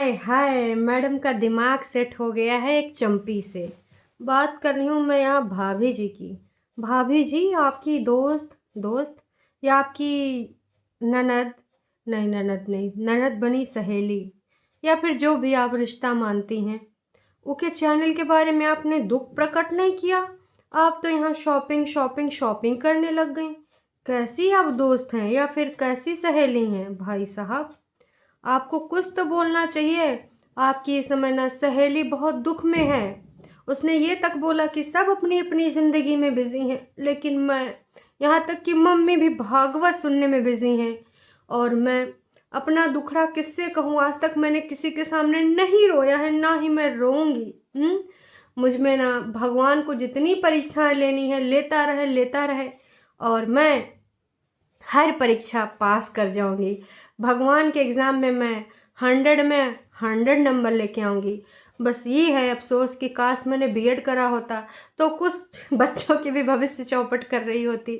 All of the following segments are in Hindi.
हाय हाय, मैडम का दिमाग सेट हो गया है एक चंपी से। बात कर रही हूँ मैं यहाँ भाभी जी की। भाभी जी आपकी दोस्त दोस्त या आपकी ननद, नहीं ननद नहीं, ननद बनी सहेली, या फिर जो भी आप रिश्ता मानती हैं, उसके चैनल के बारे में आपने दुख प्रकट नहीं किया। आप तो यहाँ शॉपिंग शॉपिंग शॉपिंग करने लग गई। कैसी आप दोस्त हैं या फिर कैसी सहेली हैं भाई साहब? आपको कुछ तो बोलना चाहिए। आपकी इस समय ना सहेली बहुत दुख में है। उसने ये तक बोला कि सब अपनी अपनी ज़िंदगी में बिज़ी हैं, लेकिन मैं, यहाँ तक कि मम्मी भी भागवत सुनने में बिज़ी हैं। और मैं अपना दुखड़ा किससे कहूँ? आज तक मैंने किसी के सामने नहीं रोया है, ना ही मैं रोऊंगी। मुझ में ना भगवान को जितनी परीक्षाएं लेनी है लेता रहे, और मैं हर परीक्षा पास कर जाऊंगी। भगवान के एग्ज़ाम में मैं 100 में 100 नंबर लेके आऊंगी। बस ये है अफसोस कि काश मैंने बीएड करा होता तो कुछ बच्चों की भी भविष्य चौपट कर रही होती,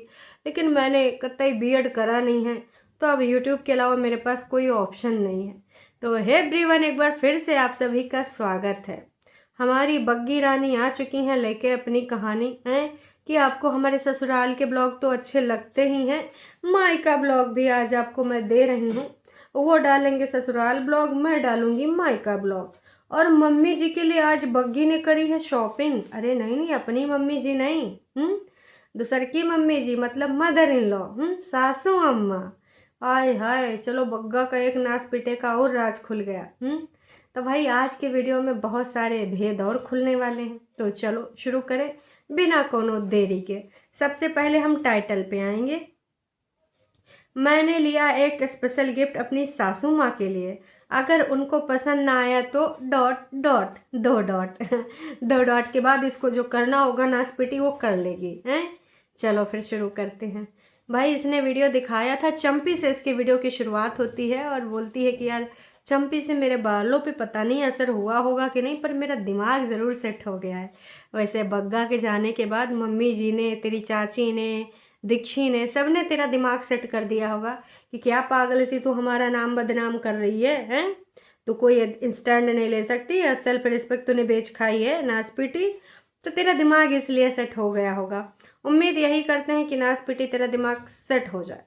लेकिन मैंने कतई बीएड करा नहीं है, तो अब यूट्यूब के अलावा मेरे पास कोई ऑप्शन नहीं है। तो हे एवरीवन, एक बार फिर से आप सभी का स्वागत है। हमारी बग्गी रानी आ चुकी हैं लेके अपनी कहानी है कि आपको हमारे ससुराल के ब्लॉग तो अच्छे लगते ही हैं। मायका ब्लॉग भी आज आपको मैं दे रही हूँ। वो डालेंगे ससुराल ब्लॉग, मैं डालूंगी मायका ब्लॉग। और मम्मी जी के लिए आज बग्गी ने करी है शॉपिंग। अरे नहीं नहीं, अपनी मम्मी जी नहीं, दूसर की मम्मी जी, मतलब मदर इन लॉ, सासू अम्मा। आय हाय, चलो बग्गा का एक नाच पीटे का और राज खुल गया। तो भाई आज के वीडियो में बहुत सारे भेद और खुलने वाले हैं, तो चलो शुरू करें बिना कोनो देरी के। सबसे पहले हम टाइटल पे आएंगे। मैंने लिया एक स्पेशल गिफ्ट अपनी सासू माँ के लिए। अगर उनको पसंद ना आया तो डॉट डॉट, दो डॉट दो डॉट के बाद इसको जो करना होगा नासपीटी वो कर लेगी हैं। चलो फिर शुरू करते हैं। भाई इसने वीडियो दिखाया था चंपी से, इसकी वीडियो की शुरुआत होती है और बोलती है कि यार चंपी से मेरे बालों पे पता नहीं असर हुआ होगा कि नहीं, पर मेरा दिमाग ज़रूर सेट हो गया है। वैसे बग्गा के जाने के बाद मम्मी जी ने, तेरी चाची ने, दीक्षी ने, सब ने तेरा दिमाग सेट कर दिया होगा कि क्या पागल सी तू हमारा नाम बदनाम कर रही है, हैं? तू कोई स्टैंड नहीं ले सकती, सेल्फ रिस्पेक्ट तूने बेच खाई है नासपीटी। तो तेरा दिमाग इसलिए सेट हो गया होगा। उम्मीद यही करते हैं कि नासपीटी तेरा दिमाग सेट हो जाए।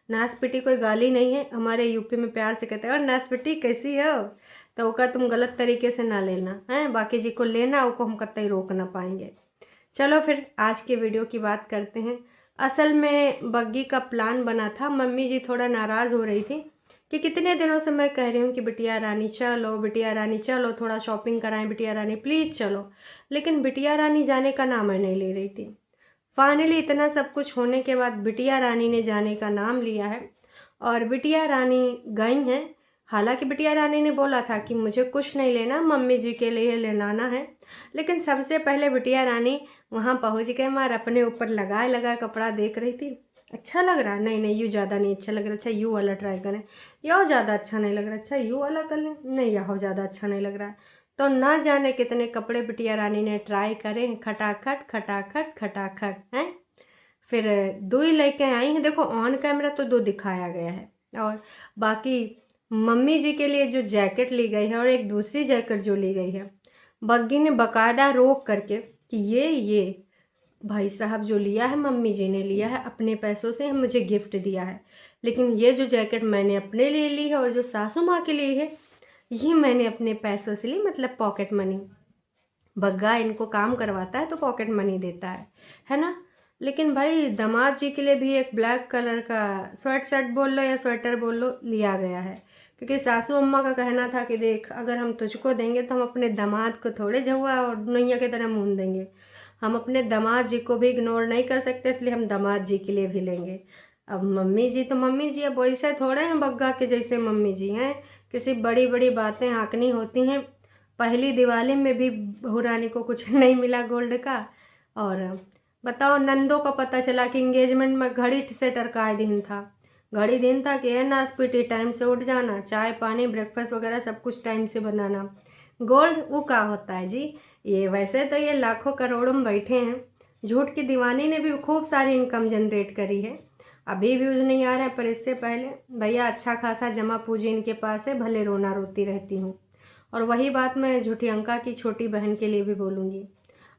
नासपीटी कोई गाली नहीं है, हमारे यूपी में प्यार से कहते हैं और नासपीटी कैसी हो, तो उसका तुम गलत तरीके से ना लेना है, बाकी जी को लेना, उसको हम कतई रोक ना पाएंगे। चलो फिर आज के वीडियो की बात करते हैं। असल में बग्गी का प्लान बना था। मम्मी जी थोड़ा नाराज़ हो रही थी कि कितने दिनों से मैं कह रही हूँ कि बिटिया रानी चलो, बिटिया रानी चलो, थोड़ा शॉपिंग कराएं, बिटिया रानी प्लीज़ चलो, लेकिन बिटिया रानी जाने का नाम नहीं ले रही थी। फाइनली इतना सब कुछ होने के बाद बिटिया रानी ने जाने का नाम लिया है और बिटिया रानी गई हैं। हालांकि बिटिया रानी ने बोला था कि मुझे कुछ नहीं लेना, मम्मी जी के लिए ले लाना है, लेकिन सबसे पहले बिटिया रानी वहाँ पहुँच गए। मार अपने ऊपर लगाए लगाए कपड़ा देख रही थी। अच्छा लग रहा है? नहीं नहीं, यूँ ज़्यादा नहीं अच्छा लग रहा। अच्छा यू वाला ट्राई करें। यह ज़्यादा अच्छा नहीं लग रहा। अच्छा यू वाला कर लें। नहीं, यह ज़्यादा अच्छा नहीं लग रहा। तो ना जाने कितने कपड़े बिटिया रानी ने ट्राई करे, खटाखट खटाखट खटाखट हैं। फिर दो ही लेके आई हैं। देखो ऑन कैमरा तो दो दिखाया गया है, और बाकी मम्मी जी के लिए जो जैकेट ली गई है और एक दूसरी जैकेट जो ली गई है, बग्गी ने बकायदा रोक करके कि ये भाई साहब जो लिया है मम्मी जी ने लिया है अपने पैसों से, मुझे गिफ्ट दिया है, लेकिन ये जो जैकेट मैंने अपने लिए ली है और जो सासू माँ के लिए है ये मैंने अपने पैसों से ली, मतलब पॉकेट मनी। बग्गा इनको काम करवाता है तो पॉकेट मनी देता है ना। लेकिन भाई दामाद जी के लिए भी एक ब्लैक कलर का स्वेट शर्ट बोल लो या स्वेटर बोल लो लिया गया है, क्योंकि सासू अम्मा का कहना था कि देख अगर हम तुझको देंगे तो हम अपने दामाद को थोड़े झुआ और नैया की तरह मून देंगे, हम अपने दामाद जी को भी इग्नोर नहीं कर सकते, इसलिए हम दामाद जी के लिए भी लेंगे। अब मम्मी जी तो मम्मी जी, अब वैसे थोड़े हैं बग्गा के जैसे मम्मी जी हैं, किसी बड़ी बड़ी बातें हाँकनी होती हैं। पहली दिवाली में भी बहू रानी को कुछ नहीं मिला गोल्ड का, और बताओ नंदों को पता चला कि इंगेजमेंट में घड़ी से टरकाए दिन था। घड़ी दिन था कि है नाशपीटी टाइम से उठ जाना, चाय पानी ब्रेकफास्ट वगैरह सब कुछ टाइम से बनाना। गोल्ड वो क्या होता है जी? ये वैसे तो ये लाखों करोड़ों में बैठे हैं। झूठ की दीवानी ने भी खूब सारी इनकम जनरेट करी है, अभी व्यूज़ नहीं आ रहे हैं, पर इससे पहले भैया अच्छा खासा जमा पूंजी इनके पास है, भले रोना रोती रहती हूँ। और वही बात मैं झूठी अंका की छोटी बहन के लिए भी बोलूँगी।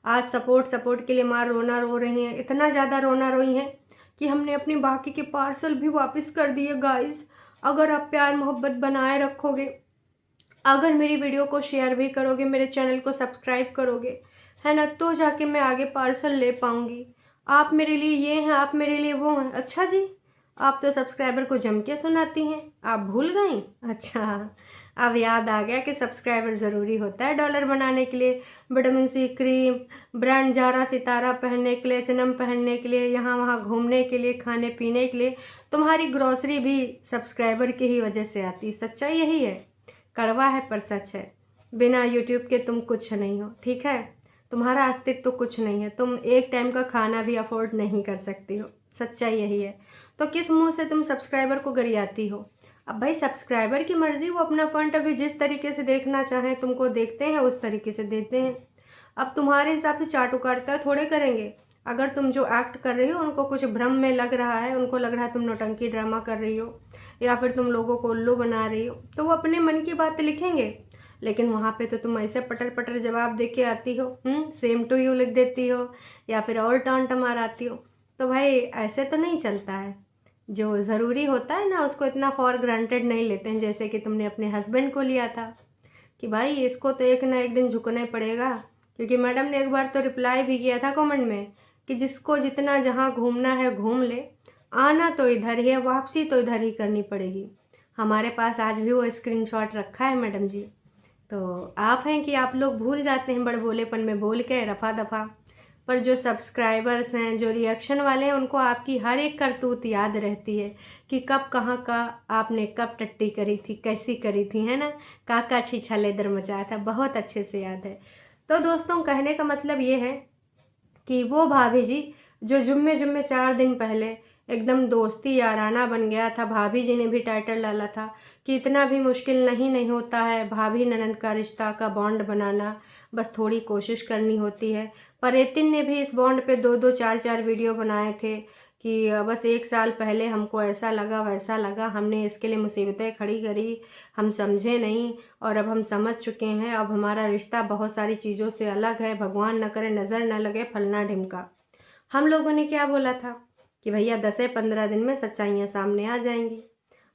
आज सपोर्ट के लिए माँ रोना रो रही हैं, इतना ज़्यादा रोना रोई हैं कि हमने अपने बाकी के पार्सल भी वापस कर दिए। गाइस, अगर आप प्यार मोहब्बत बनाए रखोगे, अगर मेरी वीडियो को शेयर भी करोगे, मेरे चैनल को सब्सक्राइब करोगे, है ना, तो जाके मैं आगे पार्सल ले पाऊँगी। आप मेरे लिए ये हैं, आप मेरे लिए वो हैं। अच्छा जी, आप तो सब्सक्राइबर को जम के सुनाती हैं, आप भूल गई? अच्छा, अब याद आ गया कि सब्सक्राइबर ज़रूरी होता है डॉलर बनाने के लिए। विटामिन सी क्रीम, ब्रांड जारा सितारा पहनने के लिए, सिनम पहनने के लिए, यहाँ वहाँ घूमने के लिए, खाने पीने के लिए। तुम्हारी ग्रॉसरी भी सब्सक्राइबर की ही वजह से आती। सच्चाई यही है, कड़वा है पर सच है। बिना यूट्यूब के तुम कुछ नहीं हो, ठीक है? तुम्हारा अस्तित्व तो कुछ नहीं है, तुम एक टाइम का खाना भी अफोर्ड नहीं कर सकती हो। सच्चाई यही है। तो किस मुंह से तुम सब्सक्राइबर को गरियाती हो? अब भाई सब्सक्राइबर की मर्जी, वो अपना पॉइंट ऑफ व्यू जिस तरीके से देखना चाहें, तुमको देखते हैं उस तरीके से देते हैं। अब तुम्हारे हिसाब से चाटुकारिता थोड़े करेंगे। अगर तुम जो एक्ट कर रही हो उनको कुछ भ्रम में लग रहा है, उनको लग रहा है तुम नौटंकी ड्रामा कर रही हो या फिर तुम लोगों को उल्लू बना रही हो, तो वो अपने मन की बात लिखेंगे। लेकिन वहाँ पे तो तुम ऐसे पटर पटर जवाब दे के आती हो, सेम टू यू लिख देती हो या फिर और टांट माराती हो। तो भाई ऐसे तो नहीं चलता है। जो ज़रूरी होता है ना, उसको इतना फॉर ग्रांटेड नहीं लेते हैं, जैसे कि तुमने अपने हस्बैंड को लिया था कि भाई इसको तो एक ना एक दिन झुकना ही पड़ेगा। क्योंकि मैडम ने एक बार तो रिप्लाई भी किया था कमेंट में कि जिसको जितना जहाँ घूमना है घूम ले, आना तो इधर ही है, वापसी तो इधर ही करनी पड़ेगी। हमारे पास आज भी वो स्क्रीनशॉट रखा है मैडम जी। तो आप हैं कि आप लोग भूल जाते हैं बड़बोलेपन में बोल के रफा दफा। पर जो सब्सक्राइबर्स हैं, जो रिएक्शन वाले हैं, उनको आपकी हर एक करतूत याद रहती है कि कब कहाँ का आपने कब टट्टी करी थी, कैसी करी थी, है ना, काका छीछा लेदर मचाया था, बहुत अच्छे से याद है। तो दोस्तों, कहने का मतलब ये है कि वो भाभी जी जो जुम्मे 4 दिन पहले एकदम दोस्ती याराना बन गया था, भाभी जी ने भी टाइटल डाला था कि इतना भी मुश्किल नहीं होता है भाभी ननंद का रिश्ता का बॉन्ड बनाना, बस थोड़ी कोशिश करनी होती है। पर एतिन ने भी इस बॉन्ड पे 2-2 4-4 वीडियो बनाए थे कि बस 1 साल पहले हमको ऐसा लगा वैसा लगा, हमने इसके लिए मुसीबतें खड़ी करी, हम समझे नहीं और अब हम समझ चुके हैं, अब हमारा रिश्ता बहुत सारी चीज़ों से अलग है, भगवान न करे नज़र न लगे, फलना ढिमका। हम लोगों ने क्या बोला था कि भैया 10 से 15 दिन में सच्चाइयाँ सामने आ जाएंगी।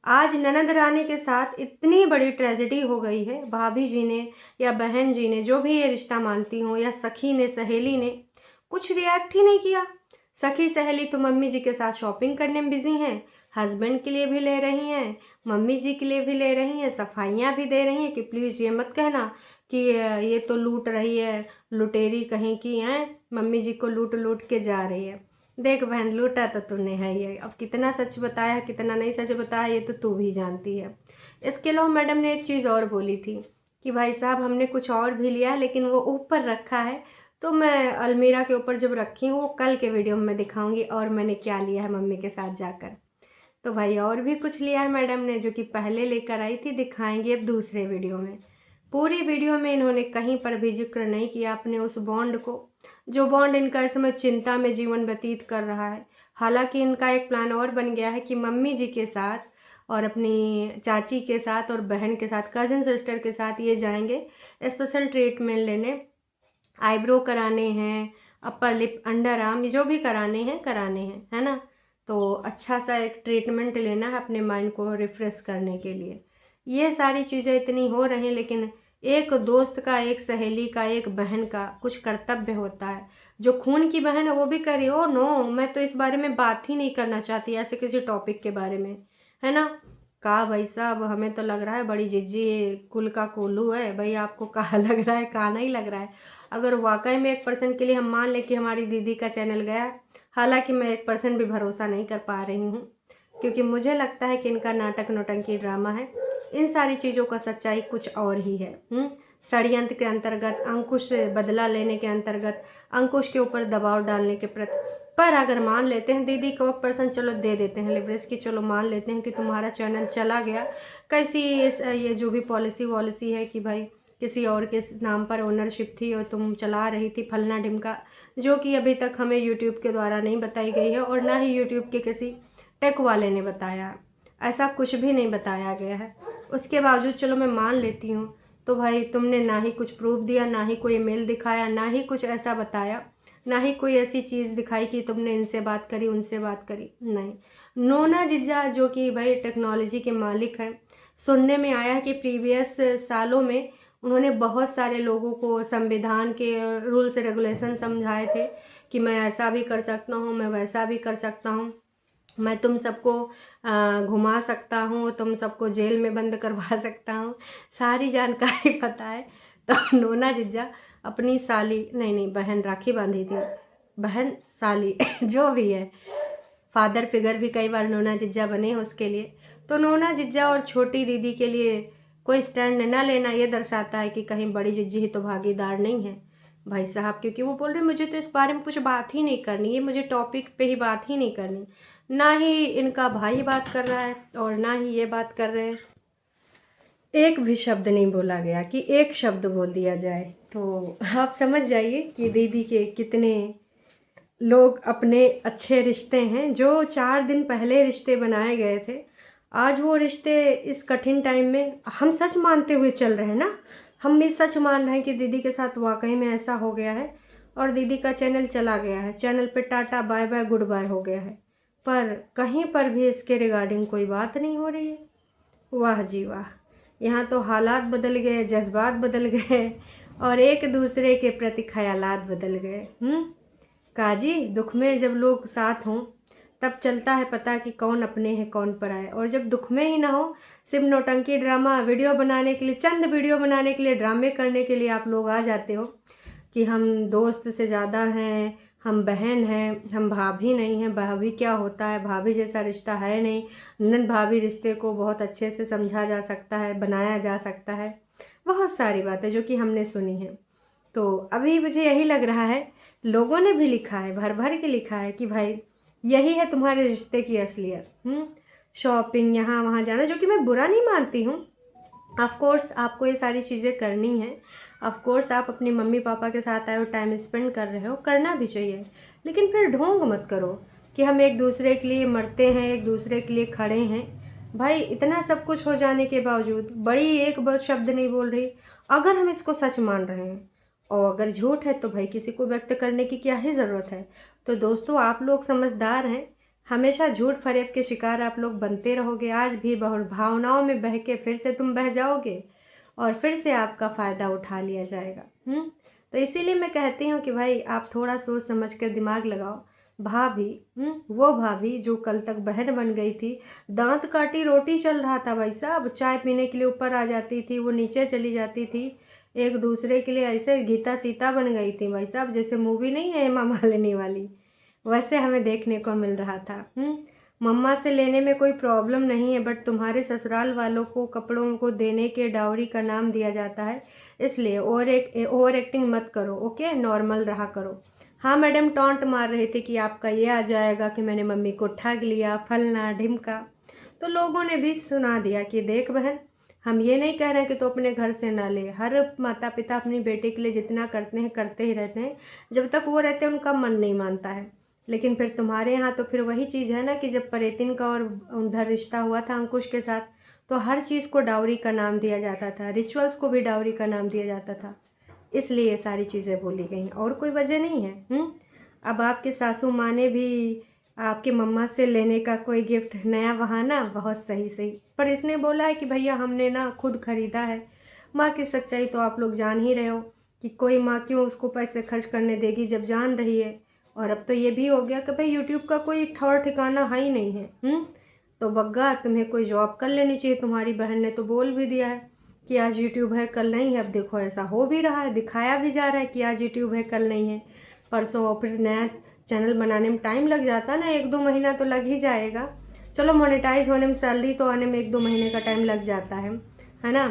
आज ननंद रानी के साथ इतनी बड़ी ट्रेजेडी हो गई है, भाभी जी ने या बहन जी ने, जो भी ये रिश्ता मानती हो, या सखी ने, सहेली ने, कुछ रिएक्ट ही नहीं किया। सखी सहेली तो मम्मी जी के साथ शॉपिंग करने में बिजी हैं, हस्बैंड के लिए भी ले रही हैं, मम्मी जी के लिए भी ले रही हैं, सफाइयाँ भी दे रही हैं कि प्लीज़ ये मत कहना कि ये तो लूट रही है, लुटेरी कहीं की हैं, मम्मी जी को लूट लूट के जा रही है। देख बहन, लूटा तो तूने है ही है, अब कितना सच बताया कितना नहीं सच बताया ये तो तू भी जानती है। इसके अलावा मैडम ने एक चीज़ और बोली थी कि भाई साहब हमने कुछ और भी लिया है लेकिन वो ऊपर रखा है, तो मैं अलमीरा के ऊपर जब रखी हूँ वो कल के वीडियो में दिखाऊंगी और मैंने क्या लिया है मम्मी के साथ जाकर। तो भाई और भी कुछ लिया है मैडम ने जो कि पहले लेकर आई थी, दिखाएंगे अब दूसरे वीडियो में। पूरी वीडियो में इन्होंने कहीं पर भी जिक्र नहीं किया अपने उस बॉन्ड को, जो बॉन्ड इनका इस समय चिंता में जीवन व्यतीत कर रहा है। हालांकि इनका एक प्लान और बन गया है कि मम्मी जी के साथ और अपनी चाची के साथ और बहन के साथ, कज़न सिस्टर के साथ ये जाएंगे स्पेशल ट्रीटमेंट लेने, आईब्रो कराने हैं, अपर लिप, अंडर आर्म, जो भी कराने हैं, है ना। तो अच्छा सा एक ट्रीटमेंट लेना है अपने माइंड को रिफ्रेश करने के लिए। ये सारी चीज़ें इतनी हो रही हैं, लेकिन एक दोस्त का, एक सहेली का, एक बहन का कुछ कर्तव्य होता है। जो खून की बहन है वो भी करी, ओ नो, मैं तो इस बारे में बात ही नहीं करना चाहती ऐसे किसी टॉपिक के बारे में, है ना। कहा भाई साहब, हमें तो लग रहा है बड़ी जिज्जी कुल का कोल्हू है भाई, आपको कहाँ लग रहा है, कहाँ नहीं लग रहा है। अगर वाकई में 1% के लिए हम मान लें कि हमारी दीदी का चैनल गया, हालांकि मैं 1% भी भरोसा नहीं कर पा रही हूँ, क्योंकि मुझे लगता है कि इनका नाटक नौटंकी ड्रामा है। इन सारी चीज़ों का सच्चाई कुछ और ही है। षड्यंत्र के अंतर्गत, अंकुश से बदला लेने के अंतर्गत, अंकुश के ऊपर दबाव डालने के प्रति। पर अगर मान लेते हैं दीदी को 1% चलो दे देते हैं लिवरेज की, चलो मान लेते हैं कि तुम्हारा चैनल चला गया, कैसी ये जो भी पॉलिसी वॉलिसी है कि भाई किसी और के नाम पर ओनरशिप थी और तुम चला रही थी फलना ढिमका, जो कि अभी तक हमें यूट्यूब के द्वारा नहीं बताई गई है और ना ही यूट्यूब के किसी टेक वाले ने बताया, ऐसा कुछ भी नहीं बताया गया है। उसके बावजूद चलो मैं मान लेती हूँ, तो भाई तुमने ना ही कुछ प्रूफ दिया, ना ही कोई ईमेल दिखाया, ना ही कुछ ऐसा बताया, ना ही कोई ऐसी चीज़ दिखाई कि तुमने इनसे बात करी उनसे बात करी, नहीं। नोना जिज्जा जो कि भाई टेक्नोलॉजी के मालिक हैं, सुनने में आया है कि प्रीवियस सालों में उन्होंने बहुत सारे लोगों को संविधान के रूल्स रेगुलेशन समझाए थे कि मैं ऐसा भी कर सकता हूँ, मैं वैसा भी कर सकता हूँ, मैं तुम सबको घुमा सकता हूँ, तुम सबको जेल में बंद करवा सकता हूँ, सारी जानकारी पता है। तो नोना जिज्जा अपनी साली, नहीं बहन राखी बांधी थी, बहन साली जो भी है, फादर फिगर भी कई बार नोना जिज्जा बने हैं उसके लिए। तो नोना जिज्जा और छोटी दीदी के लिए कोई स्टैंड न लेना ये दर्शाता है कि कहीं बड़ी जिज्जी ही तो भागीदार नहीं है भाई साहब, क्योंकि वो बोल रहे मुझे तो इस बारे में कुछ बात ही नहीं करनी, ये मुझे टॉपिक पे ही बात ही नहीं करनी। ना ही इनका भाई बात कर रहा है और ना ही ये बात कर रहे हैं। एक भी शब्द नहीं बोला गया कि एक शब्द बोल दिया जाए। तो आप समझ जाइए कि दीदी के कितने लोग अपने अच्छे रिश्ते हैं। जो 4 दिन पहले रिश्ते बनाए गए थे, आज वो रिश्ते इस कठिन टाइम में हम सच मानते हुए चल रहे हैं ना, हम भी सच मान रहे हैं कि दीदी के साथ वाकई में ऐसा हो गया है और दीदी का चैनल चला गया है, चैनल पे tata bye bye goodbye हो गया है, पर कहीं पर भी इसके रिगार्डिंग कोई बात नहीं हो रही है। वाह जी वाह, यहाँ तो हालात बदल गए, जज्बात बदल गए और एक दूसरे के प्रति ख्यालात बदल गए। काजी, दुख में जब लोग साथ हों तब चलता है पता कि कौन अपने हैं कौन पराए, और जब दुख में ही ना हो, सिर्फ नौटंकी ड्रामा वीडियो बनाने के लिए, चंद वीडियो बनाने के लिए, ड्रामे करने के लिए आप लोग आ जाते हो कि हम दोस्त से ज़्यादा हैं, हम बहन हैं, हम भाभी नहीं हैं। भाभी क्या होता है, भाभी जैसा रिश्ता है नहीं। ननद भाभी रिश्ते को बहुत अच्छे से समझा जा सकता है, बनाया जा सकता है, बहुत सारी बातें जो कि हमने सुनी हैं। तो अभी मुझे यही लग रहा है, लोगों ने भी लिखा है, भर भर के लिखा है कि भाई यही है तुम्हारे रिश्ते की असलियत। शॉपिंग, यहाँ वहाँ जाना, जो कि मैं बुरा नहीं मानती हूँ। ऑफ कोर्स आपको ये सारी चीज़ें करनी है, ऑफ कोर्स आप अपनी मम्मी पापा के साथ आए हो, टाइम स्पेंड कर रहे हो, करना भी चाहिए, लेकिन फिर ढोंग मत करो कि हम एक दूसरे के लिए मरते हैं, एक दूसरे के लिए खड़े हैं। भाई इतना सब कुछ हो जाने के बावजूद बड़ी एक शब्द नहीं बोल रही। अगर हम इसको सच मान रहे हैं और अगर झूठ है तो भाई किसी को व्यक्त करने की क्या ही ज़रूरत है। तो दोस्तों आप लोग समझदार हैं, हमेशा झूठ फरेब के शिकार आप लोग बनते रहोगे, आज भी बहुत भावनाओं में बह के फिर से तुम बह जाओगे और फिर से आपका फ़ायदा उठा लिया जाएगा। तो इसीलिए मैं कहती हूँ कि भाई आप थोड़ा सोच समझ कर दिमाग लगाओ। भाभी, वो भाभी जो कल तक बहन बन गई थी, दांत काटी रोटी चल रहा था भाई साहब, चाय पीने के लिए ऊपर आ जाती थी, वो नीचे चली जाती थी, एक दूसरे के लिए ऐसे गीता सीता बन गई थी भाई साहब, जैसे मूवी नहीं है हेमा मालिनी वाली, वैसे हमें देखने को मिल रहा था। मम्मा से लेने में कोई प्रॉब्लम नहीं है, बट तुम्हारे ससुराल वालों को कपड़ों को देने के डाउरी का नाम दिया जाता है, इसलिए ओवर एक्टिंग मत करो, ओके, नॉर्मल रहा करो। हाँ मैडम टॉन्ट मार रहे थे कि आपका ये आ जाएगा कि मैंने मम्मी को ठग लिया, फलना ढिमका। तो लोगों ने भी सुना दिया कि देख बहन, हम ये नहीं कह रहे हैं कि तो अपने घर से ना ले, हर माता पिता अपनी बेटे के लिए जितना करते हैं करते ही रहते हैं, जब तक वो रहते हैं उनका मन नहीं मानता है। लेकिन फिर तुम्हारे यहाँ तो फिर वही चीज़ है ना कि जब परेतिन का और उधर रिश्ता हुआ था अंकुश के साथ, तो हर चीज़ को डाउरी का नाम दिया जाता था, रिचुअल्स को भी डाउरी का नाम दिया जाता था, इसलिए ये सारी चीज़ें बोली गई, और कोई वजह नहीं है। अब आपके सासू माँ ने भी आपके मम्मा से लेने का कोई गिफ्ट, नया बहाना, बहुत सही सही, पर इसने बोला है कि भैया हमने ना खुद खरीदा है। माँ की सच्चाई तो आप लोग जान ही रहे हो कि कोई माँ क्यों उसको पैसे खर्च करने देगी जब जान रही है। और अब तो ये भी हो गया कि भाई यूट्यूब का कोई ठौर ठिकाना है ही नहीं है। तो बग्गा तुम्हें कोई जॉब कर लेनी चाहिए, तुम्हारी बहन ने तो बोल भी दिया है कि आज यूट्यूब है कल नहीं है। अब देखो ऐसा हो भी रहा है, दिखाया भी जा रहा है कि आज यूट्यूब है कल नहीं है, परसों और फिर नया चैनल बनाने में टाइम लग जाता है ना, 1-2 महीना तो लग ही जाएगा। चलो मोनेटाइज होने में, सैलरी तो आने में 1-2 महीने का टाइम लग जाता है ना,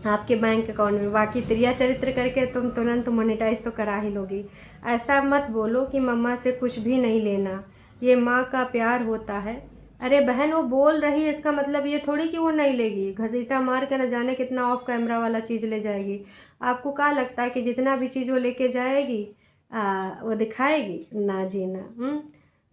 आपके बैंक अकाउंट में। बाकी त्रिया चरित्र करके तुम तुरंत मोनेटाइज तो करा ही लोगी। ऐसा मत बोलो कि मम्मा से कुछ भी नहीं लेना, ये माँ का प्यार होता है। अरे बहन वो बोल रही है, इसका मतलब ये थोड़ी कि वो नहीं लेगी, घसीटा मार के न जाने कितना ऑफ कैमरा वाला चीज़ ले जाएगी। आपको क्या लगता है कि जितना भी चीज़ वो लेके जाएगी वो दिखाएगी? ना जी ना।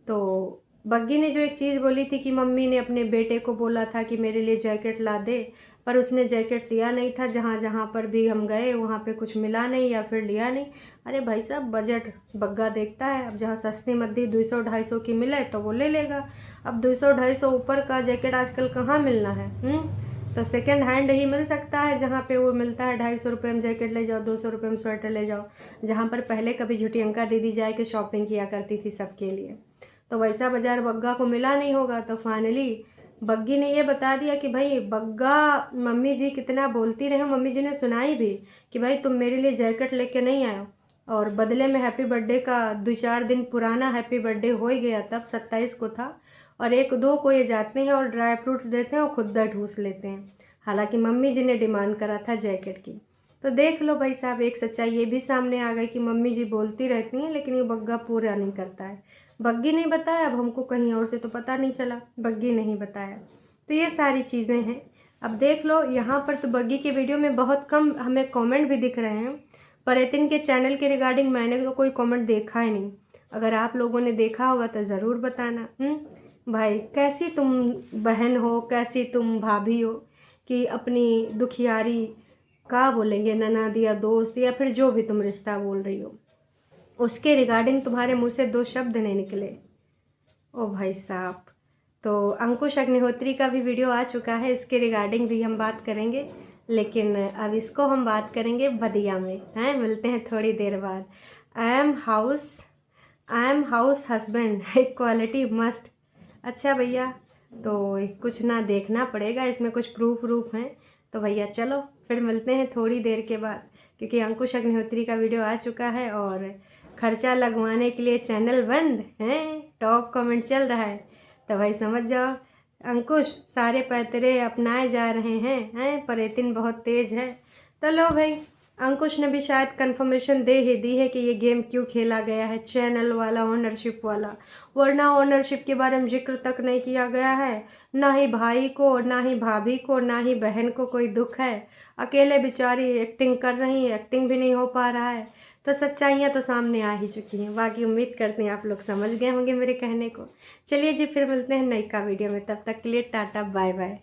तो बग्गी ने जो एक चीज़ बोली थी कि मम्मी ने अपने बेटे को बोला था कि मेरे लिए जैकेट ला दे, पर उसने जैकेट लिया नहीं था। जहाँ जहाँ पर भी हम गए वहाँ पे कुछ मिला नहीं या फिर लिया नहीं। अरे भाई साहब, बजट बग्गा देखता है। अब जहाँ सस्ती मद्दी 200-250 की मिले तो वो ले लेगा। अब 200-250 ऊपर का जैकेट आजकल कहाँ मिलना है? तो सेकेंड हैंड ही मिल सकता है, जहाँ पे वो मिलता है 250 रुपये में जैकेट ले जाओ, 200 रुपये में स्वेटर ले जाओ। जहाँ पर पहले कभी झुटियंका दीदी जाए के शॉपिंग किया करती थी सबके लिए, तो वैसा बाजार बग्गा को मिला नहीं होगा। तो फाइनली बग्गी ने ये बता दिया कि भाई बग्गा, मम्मी जी कितना बोलती रहे, मम्मी जी ने सुनाई भी कि भाई तुम मेरे लिए जैकेट लेके नहीं आए, और बदले में हैप्पी बर्थडे का 2-4 दिन पुराना हैप्पी बर्थडे हो ही गया, तब 27 को था, और 1-2 को ये जाते हैं और ड्राई फ्रूट्स देते हैं और खुद ठूस लेते हैं। हालांकि मम्मी जी ने डिमांड करा था जैकेट की। तो देख लो भाई साहब, एक सच्चाई ये भी सामने आ गई कि मम्मी जी बोलती रहती हैं लेकिन ये बग्गा पूरा नहीं करता है। बग्गी नहीं बताया, अब हमको कहीं और से तो पता नहीं चला, बग्गी नहीं बताया। तो ये सारी चीज़ें हैं। अब देख लो यहाँ पर तो बग्गी के वीडियो में बहुत कम हमें कमेंट भी दिख रहे हैं, पर एतिन के चैनल के रिगार्डिंग मैंने तो कोई कमेंट देखा ही नहीं। अगर आप लोगों ने देखा होगा तो ज़रूर बताना। भाई कैसी तुम बहन हो, कैसी तुम भाभी हो कि अपनी दुखियारी का बोलेंगे ननद या दोस्त या फिर जो भी तुम रिश्ता बोल रही हो, उसके रिगार्डिंग तुम्हारे मुंह से 2 शब्द नहीं निकले। ओ भाई साहब, तो अंकुश अग्निहोत्री का भी वीडियो आ चुका है, इसके रिगार्डिंग भी हम बात करेंगे, लेकिन अब इसको हम बात करेंगे बदिया में। हैं, मिलते हैं थोड़ी देर बाद। I am house husband, equality must. अच्छा भैया, तो कुछ ना देखना पड़ेगा, इसमें कुछ प्रूफ हैं। तो भैया चलो फिर मिलते हैं थोड़ी देर के बाद, क्योंकि अंकुश अग्निहोत्री का वीडियो आ चुका है और खर्चा लगवाने के लिए चैनल बंद हैं, टॉप कमेंट चल रहा है। तो भाई समझ जाओ, अंकुश सारे पैतरे अपनाए जा रहे हैं पर एतिन बहुत तेज है। तो लो भाई, अंकुश ने भी शायद कंफर्मेशन दे ही दी है कि ये गेम क्यों खेला गया है, चैनल वाला, ओनरशिप वाला, वरना ओनरशिप के बारे में जिक्र तक नहीं किया गया है। ना ही भाई को, ना ही भाभी को, ना ही बहन को कोई दुख है। अकेले बेचारी एक्टिंग कर रही है, एक्टिंग भी नहीं हो पा रहा है। तो सच्चाइयाँ तो सामने आ ही चुकी हैं। बाकी उम्मीद करते हैं आप लोग समझ गए होंगे मेरे कहने को। चलिए जी, फिर मिलते हैं नई का वीडियो में, तब तक के लिए टाटा बाय बाय।